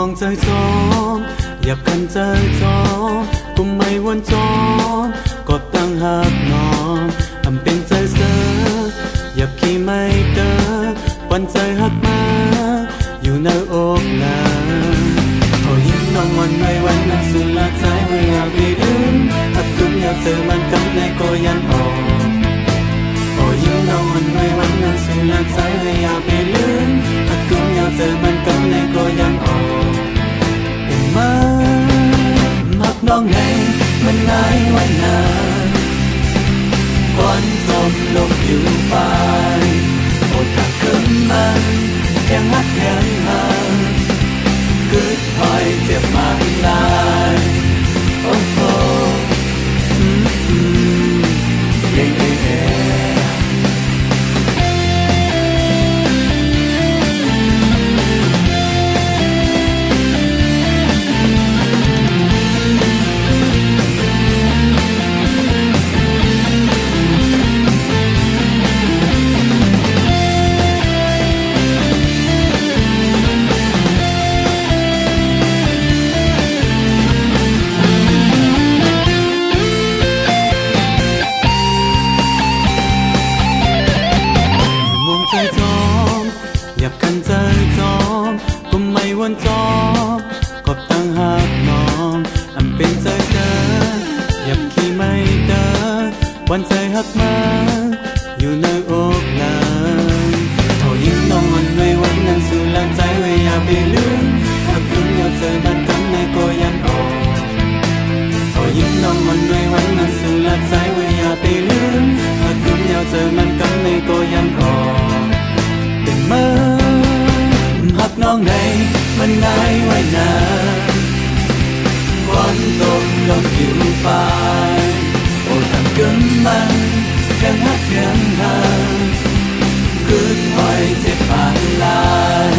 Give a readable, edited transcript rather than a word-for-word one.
望再撞，入近再撞，共迷幻撞，覺得黑朗，含變再色，入期ไม่得，วันใจหักมาอยู่ในอกหลังพอยิ้มน้องวันไว้วันนั้นสุดละใจไม่อยากไปลืมหักตุ้มอยากเจอมันกันในก็ยันออกพอยิ้มน้องวันไว้วันนั้นสุดละใจไม่อยากไปลืมหักตุ้มอยากเจอมันกันในก็ยันออกเป็นมาหักน้องในมันง่ายไว้นานควันจมลงอยู่ไปอดหักเกินมันยังหักยังห่างกึดหอยเจ็บมากลายโอ้โหเย่เย่เย่nhập cănใจจอมก็ไม่วันจอมก็ตั้งหักนอนอันเป็นใจเดินหยับขี่ไม่เดินวันใจหักมาอยู่ในอกหลังพอยิ้มน้องมันไว้วันนั้นสู่หลังใจไว้อย่าไปลืมหักลืมอยากเจอมันกันในก็ยันออกพอยิ้มน้องมันไว้วันนั้นสู่หลังใจไว้อย่าไปลืมหักลืมอยากเจอมันกันในก็ยันออกเป็นเมื่อหักน้องในมันง่ายไว้นานควันตกลงอยู่ไปโอ้ทำเกินมันยังหักยังห่างคืนหอยเจ็บปานลาย